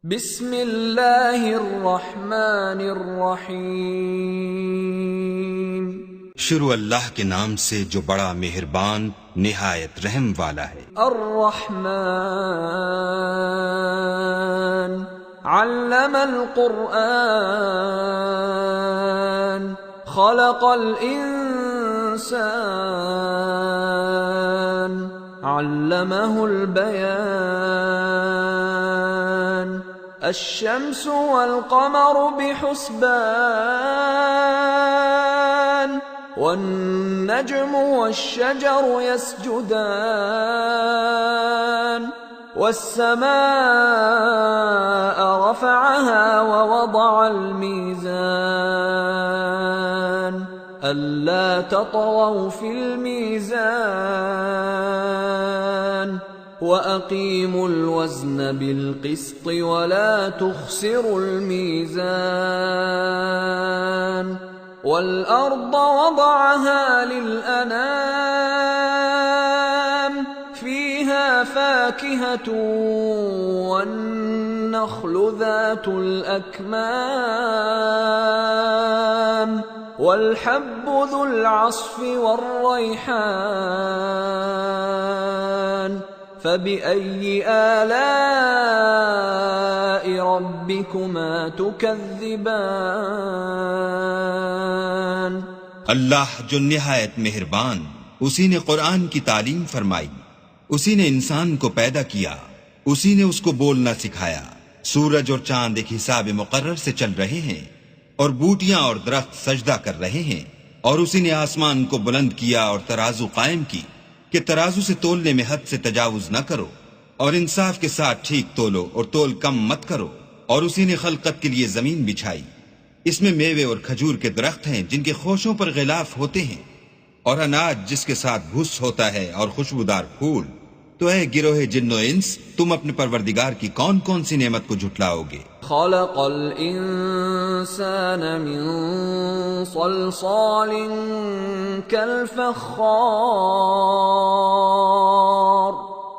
बिस्मिल्लाहिर्रहमानिर्रहीम। शुरू अल्लाह के नाम से जो बड़ा मेहरबान निहायत रहम वाला है। अर्रहमान अल्लमल कुरआन खलक़ल इंसान अल्लमहुल बयान अश्शम्सु वल क़मरु बिहुस्बान वन्नज्मु वश्शजरु यस्जुदान वस्समाअ रफ़अहा ववضअल मीज़ान अल्ला ततग़ौ फ़िल मीज़ान वअक़ीमुल वज़्न बिलक़िस्ति वला तुख़सिरुल मीज़ान वल्अर्द वضعها लिलअनाम फ़ीहा फ़ाकिहतु वन्नख़्लु ज़ातुल अक्माम वल्हब्बु ज़ुल अस्फ़ि वर्रैहान फ़बिअय्यि आलाइ रब्बिकुमा तुकज़्ज़िबान। अल्लाह जो निहायत मेहरबान, उसी ने कुरान की तालीम फरमाई, उसी ने इंसान को पैदा किया, उसी ने उसको बोलना सिखाया। सूरज और चांद एक हिसाब मुकर्रर से चल रहे हैं और बूटियां और दरख्त सजदा कर रहे हैं। और उसी ने आसमान को बुलंद किया और तराजू कायम की कि तराजू से तोलने में हद से तजावुज न करो और इंसाफ के साथ ठीक तोलो और तोल कम मत करो। और उसी ने खलकत के लिए जमीन बिछाई, इसमें मेवे और खजूर के दरख्त हैं जिनके खोशों पर गिलाफ होते हैं और अनाज जिसके साथ भुस होता है और खुशबूदार फूल। तो है गिरोहे जिन्नो इंस, तुम अपने परवरदिगार की कौन कौन सी नेमत को झुटलाओगे। खलक़ल इंसान मिन सलसालिन कल फ़ख़्ख़ार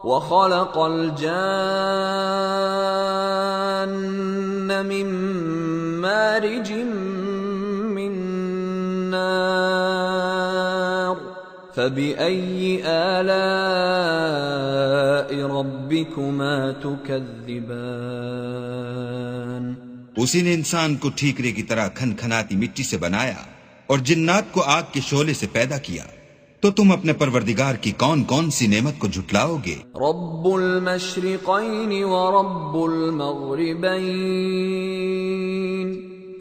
व खलक़ल जान्न मिन मारिजिन मिन नार फ़बिअय्यि आलाइ रब्बिकुमा तुकज़्ज़िबान। उसी ने इंसान को ठीकरे की तरह खनखनाती मिट्टी से बनाया और जिन्नात को आग के शोले से पैदा किया। तो तुम अपने परवरदिगार की कौन कौन सी नेमत को झुटलाओगे। रब्बुल मशरिक़ैनि व रब्बुल मग़रिबैन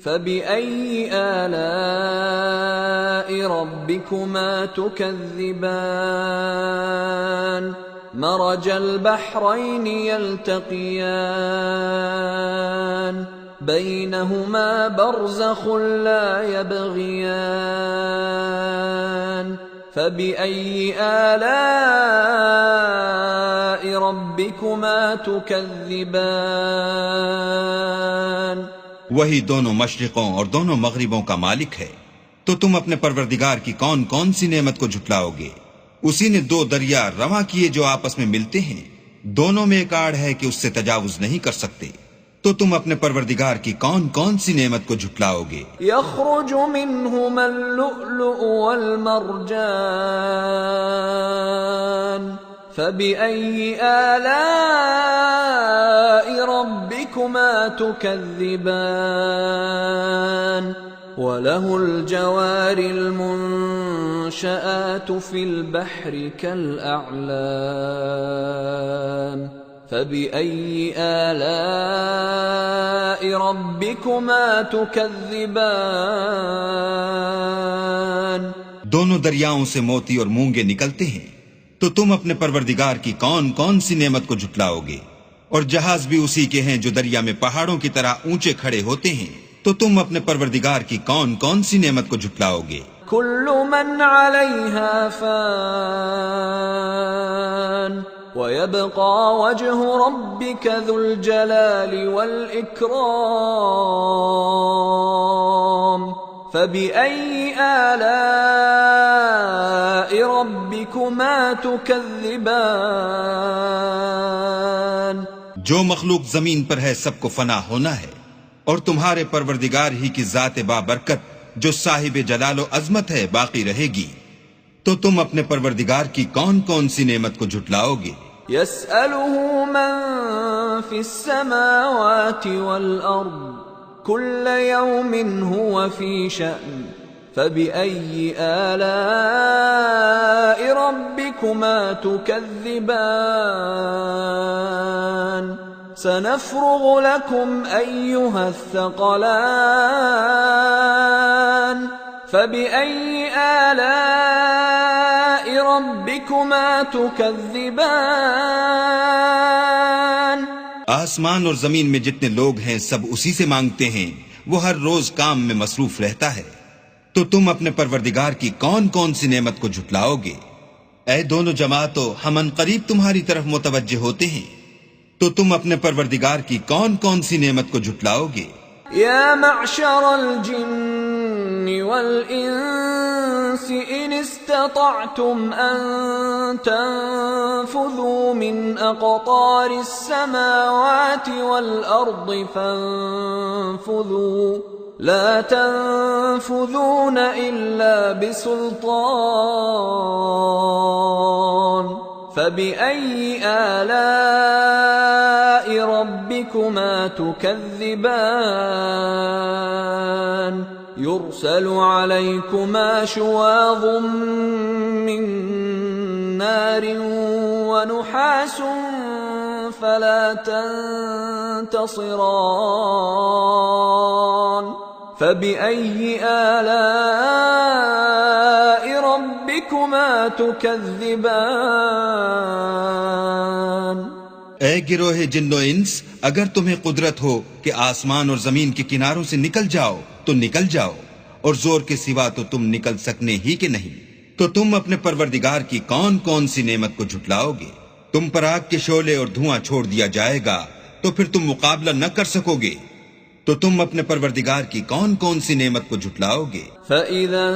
फ़बिअय्यि आलाइ रब्बिकुमा तुकज़्ज़िबान। मरजल बहरैनि यल्तक़ियान बैनहुमा बरज़ख़ुन ला यबग़ियान फ़बिअय्यि आलाइ रब्बिकुमा तुकज़्ज़िबान। वही दोनों मशरिकों और दोनों मगरिबों का मालिक है। तो तुम अपने परवरदिगार की कौन कौन सी नेमत को झुटलाओगे। उसी ने दो दरिया रवा किए जो आपस में मिलते हैं, दोनों में एक आड़ है कि उससे तजावुज नहीं कर सकते। तो तुम अपने परवरदिगार की कौन कौन सी नेमत को झुटलाओगे। यख़्रुजु मिन्हुमा लुअलुअ वल मरजान फ़बिअय्यि आलाइ रब्बिकुमा तुकज़्ज़िबान। वलहुल जवारिल मुनशआतु फ़िल बहरि कल्अअलाम फ़बिअय्यि आलाइ रब्बिकुमा तुकज़्ज़िबान। दोनों दरियाओं से मोती और मूंगे निकलते हैं। तो तुम अपने परवरदिगार की कौन कौन सी नेमत को झुटलाओगे। और जहाज भी उसी के हैं जो दरिया में पहाड़ों की तरह ऊंचे खड़े होते हैं। तो तुम अपने परवरदिगार की कौन कौन सी नेमत को झुटलाओगे। कुल्लु मन अलैहा फ़ान व यब्क़ा वज्हु रब्बिका ज़ुल जलालि वल इकराम फ़बिअय्यि आलाइ रब्बिकुमा तुकज़्ज़िबान। जो मखलूक जमीन पर है सबको फना होना है, और तुम्हारे परवरदिगार ही की जात बाबरकत जो साहिब जलालो अजमत है बाकी रहेगी। तो तुम अपने परवरदिगार की कौन कौन सी नेमत को झुटलाओगे? यसअलुहु मन फिस समावाति वल अर्द कुल्ल यौमिन हुव फी शअन फबिअय्यि आलाइ रब्बिकुमा तुकज़्ज़िबान सनफ़्रुगु लकुम अय्युहस्सक़लान फबिअय्यि आलाइ रब्बिकुमा तुकज़्ज़िबान। आसमान और जमीन में जितने लोग हैं सब उसी से मांगते हैं, वो हर रोज काम में मसरूफ रहता है। तो तुम अपने परवरदिगार की कौन कौन सी नेमत को झुटलाओगे? ऐ दोनों जमातों, हम अनकरीब तुम्हारी तरफ मुतवज्जे होते हैं। तो तुम अपने परवरदिगार की कौन कौन सी नेमत को झुटलाओगे? या मअशरल जिन्नि वल इंसि इन इस्ततअतुम अन तंफुज़ू मिन अक़तारिस समावाति वल अर्दि फंफुज़ू ला तंफुज़ून इल्ला बिसुल्तान फबिअय्यि आलाइ रब्बिकुमा तुकज़्ज़िबान युरसलु अलैकुमा शुवाज़ुम मिन नारिन व नुहासुन फला तंतसिरान फबिअय्यि आलाइ रब्बिकुमा तुकज़्ज़िबान। ऐ गिरोहे जिन्नो इंस, अगर तुम्हें कुदरत हो कि आसमान और जमीन के किनारों से निकल जाओ तो निकल जाओ, और जोर के सिवा तो तुम निकल सकने ही के नहीं। तो तुम अपने परवरदिगार की कौन कौन सी नेमत को झुटलाओगे? तुम पर आग के शोले और धुआं छोड़ दिया जाएगा तो फिर तुम मुकाबला न कर सकोगे। तो तुम अपने परवरदिगार की कौन कौन सी नेमत को झुटलाओगे? फ़इज़ा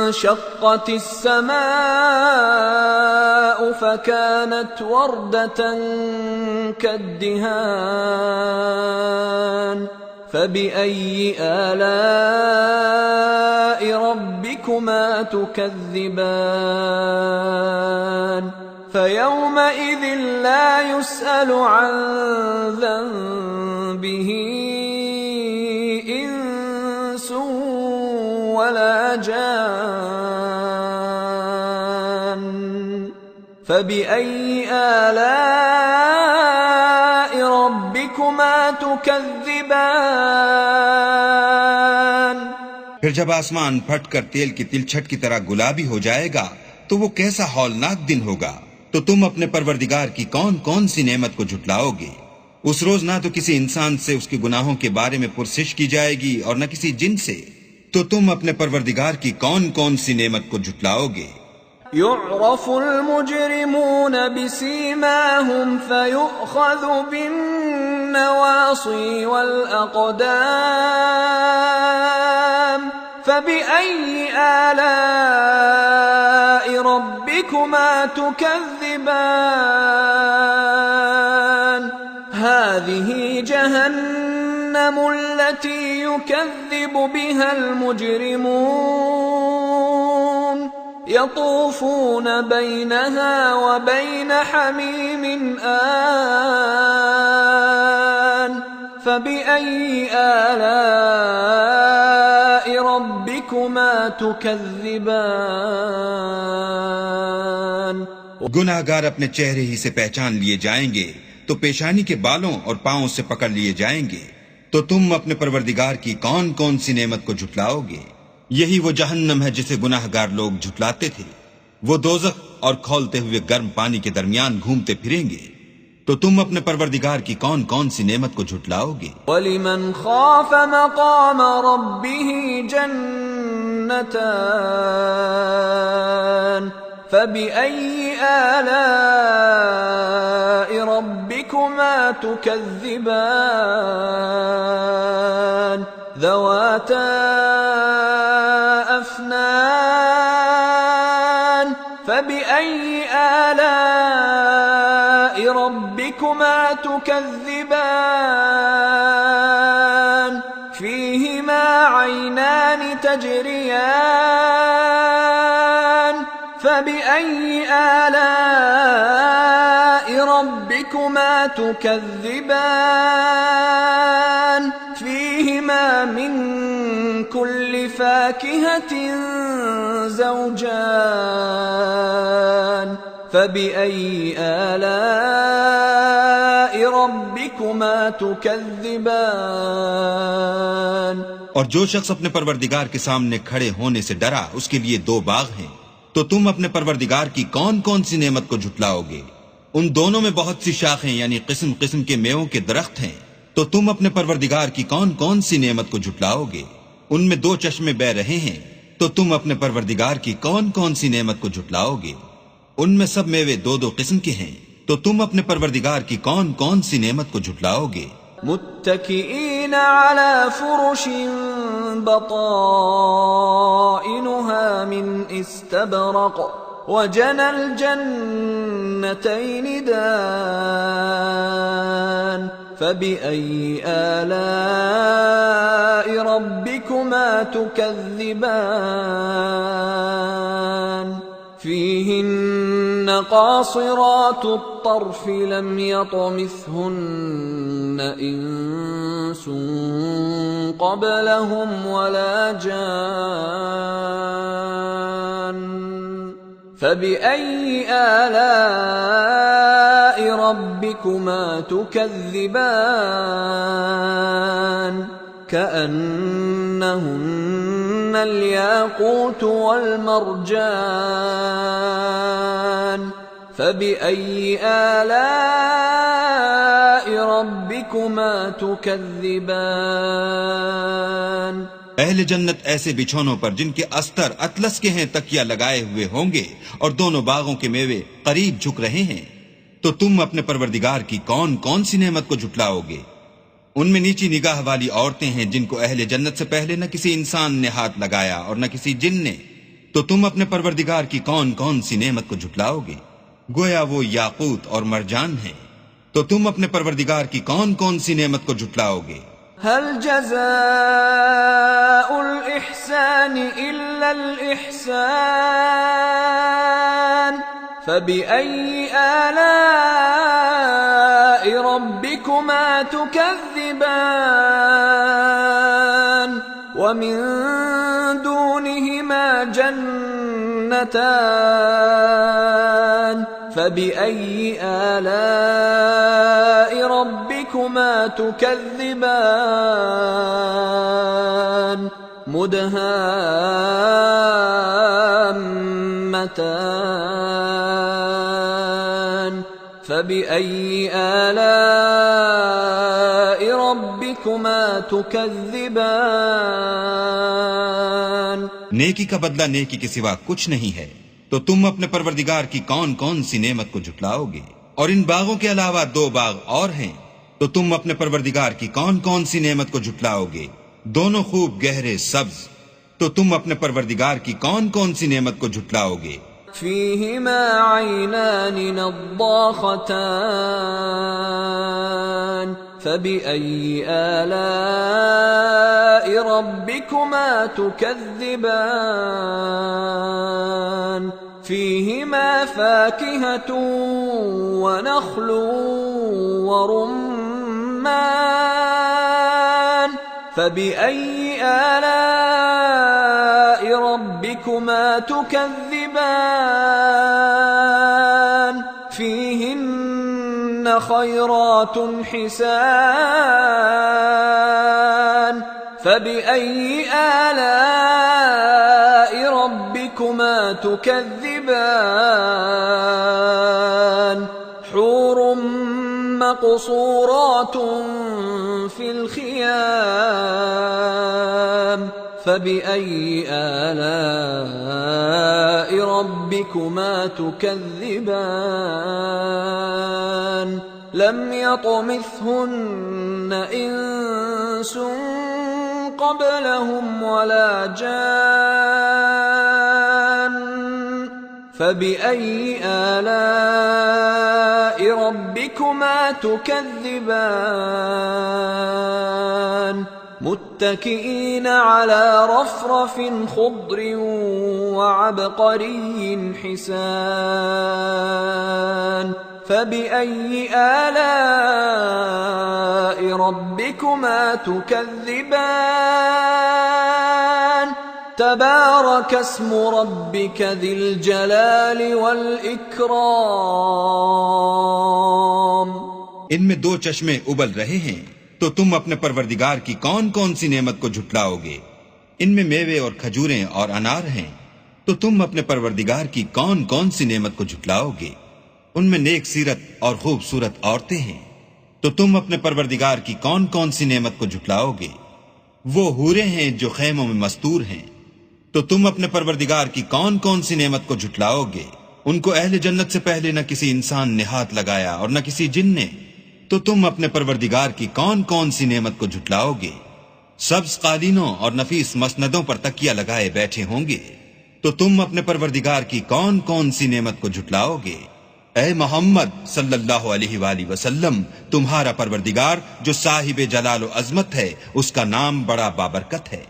इंशक़्क़तिस समाअु फ़कानत वर्दतन कद्दिहान फ़बिअय्यि आलाइ रब्बिकुमा तुकज़्ज़िबान फ़यौमइज़िन ला युस्अलु अन ज़ंबिही इंसुन वला जान फबिअय्यि आलाइ रब्बिकुमा तुकज़्ज़िबान। फिर जब आसमान फटकर तेल की तिलछट की तरह गुलाबी हो जाएगा तो वो कैसा हौलनाक दिन होगा। तो तुम अपने परवरदिगार की कौन कौन सी नेमत को झुटलाओगे? उस रोज ना तो किसी इंसान से उसके गुनाहों के बारे में पुरसिश की जाएगी और न किसी जिन से। तो तुम अपने परवरदिगार की कौन कौन सी नेमत को झुटलाओगे? युअरफुल मुजरिमून बिसीमाहुम फयुअख़ज़ु बिन्नवासी वल अक़दाम फबिअय्यि आलाइ रब्बिकुमा तुकज़्ज़िबान हाज़िही जहन्नम अल्लती युकज़्ज़िबु बिहल मुजरिमून यतूफून बैनहा व बैन हमीमिन आन फबिअय्यि आलाइ रब्बिकुमा तुकज़्ज़िबान। गुनाहगार अपने चेहरे ही से पहचान लिए जाएंगे तो पेशानी के बालों और पांवों से पकड़ लिए जाएंगे। तो तुम अपने परवरदिगार की कौन कौन सी नेमत को झुटलाओगे? यही वो जहन्नम है जिसे गुनाहगार लोग झुटलाते थे। वो दोज़ख और खौलते हुए गर्म पानी के दरमियान घूमते फिरेंगे। तो तुम अपने परवरदिगार की कौन कौन सी नेमत को झुटलाओगे? वलिमन खाफ मकाम रब्बिही जन्नतान फबिअय्यि आलाइ रब्बिकुमा तुकज़्ज़िबान ज़वाता अफ़नान फबिअय्यि आलाइ रब्बिकुमा तुकज़्ज़िबान تجريان فبأي آلاء ربكما تكذبان فيهما من كل فاكهة زوجان فبأي آلاء ربكما تكذبان और जो शख्स अपने परवरदिगार के सामने खड़े होने से डरा उसके लिए दो बाग हैं, तो तुम अपने परवरदिगार की कौन कौन सी नेमत को झुटलाओगे? उन दोनों में बहुत सी शाखें यानी किस्म किस्म के मेवों के दरख्त हैं, तो तुम अपने परवरदिगार की कौन कौन सी नेमत को झुटलाओगे? उनमें दो चश्मे बह रहे हैं, तो तुम अपने परवरदिगार की कौन कौन सी नेमत को झुटलाओगे? उनमें सब मेवे दो दो किस्म के हैं, तो तुम अपने परवरदिगार की कौन कौन सी नेमत को झुटलाओगे? मुत्तकीन अला फुरुशिन बताइनुहा मिन इस्तबरक वजनल जन्नतैन दान फबिअय्यि आलाइ रब्बिकुमा तुकज़्ज़िबान فيهن قاصرات الطرف لم يطمثهن إنس قبلهم ولا جان فبأي آلاء ربكما تكذبان كأنهن الياقوت والمرجان فبأي آلاء ربكما تكذبان अहले जन्नत ऐसे बिछौनों पर जिनके अस्तर अतलस के हैं तकिया लगाए हुए होंगे और दोनों बागों के मेवे करीब झुक रहे हैं, तो तुम अपने परवरदिगार की कौन कौन सी नेमत को झुटलाओगे? उनमें नीची निगाह वाली औरतें हैं जिनको अहले जन्नत से पहले न किसी इंसान ने हाथ लगाया और न किसी जिन ने, तो तुम अपने परवरदिगार की कौन कौन सी नेमत को झुटलाओगे? गोया वो याकूत और मरजान है, तो तुम अपने परवरदिगार की कौन कौन सी नेमत को झुटलाओगे? हल जज़ाउल इहसान इल्लल इहसान फबिअय्यि आलाइ रब्बिकुमा तुकज़्ज़िबान वमिन दूनिहिमा जन्नतान फबिअय्यि आलाइ रब्बिकुमा तुकज़्ज़िबान मुदहाम्मतान फबिअय्यि आलाइ रब्बिकुमा तुकज़्ज़िबान नेकी का बदला नेकी के सिवा कुछ नहीं है, तो तुम अपने परवरदिगार की कौन कौन सी नेमत को झुटलाओगे? और इन बागों के अलावा दो बाग और हैं, तो तुम अपने परवरदिगार की कौन कौन सी नेमत को झुटलाओगे? दोनों खूब गहरे सब्ज, तो तुम अपने परवरदिगार की कौन कौन सी नेमत को झुटलाओगे? फीहिमा ऐनान नद्दाखतान फबिअय्यि आलाइ रब्बिकुमा तुकज़्ज़िबान फीहिमा फाकिहतुन वनख्लुन वरुम्मान फबिअय्यि आलाइ रब्बिकुमा तुकज़्ज़िबान फीहिन्न खैरातुन हिसान फबिअय्यि आलाइ रब्बिकुमा तुकज़्ज़िबान हूरुम मक़सूरातुन फिल खियाम फबिअय्यि आलाइ रब्बिकुमा तुकज़्ज़िबान लम यतमिथहुन्न इंसुन क़ब्लहुम वला जान फबिअय्यि आलाइ रब्बिकुमा तुकज़्ज़िबान मुत्तकीन अला रफ़रफ़िन खुद्रिन वअबक़रिय्यिन हिसान फबिअय्यि आलाइ रब्बिकुमा तुकज़्ज़िबान तबारक अस्मु रब्बिक ज़िल जलालि वल इकराम। इनमें दो चश्मे उबल रहे हैं, तो तुम अपने परवरदिगार की कौन कौन सी नेमत को झुटलाओगे। इनमें मेवे और खजूरें और अनार हैं, तो तुम अपने परवरदिगार की कौन कौन सी नेमत को झुटलाओगे। उनमें नेक सीरत और खूबसूरत औरतें हैं, तो तुम अपने परवरदिगार की कौन कौन सी नेमत को झुटलाओगे। वो हूरें हैं जो खैमों में मस्तूर हैं, तो तुम अपने परवरदिगार की कौन कौन सी नेमत को झुटलाओगे। उनको अहले जन्नत से पहले न किसी इंसान ने हाथ लगाया और न किसी जिन ने, तो तुम अपने परवरदिगार की कौन कौन सी नेमत को झुटलाओगे। सब्ज कालीनों और नफीस मसनदों पर तकिया लगाए बैठे होंगे, तो तुम अपने परवरदिगार की कौन कौन सी नेमत को झुटलाओगे। ऐ मोहम्मद सल्लल्लाहु अलैहि वसल्लम, तुम्हारा परवरदिगार जो साहिब जलाल व अजमत है, उसका नाम बड़ा बाबरकत है।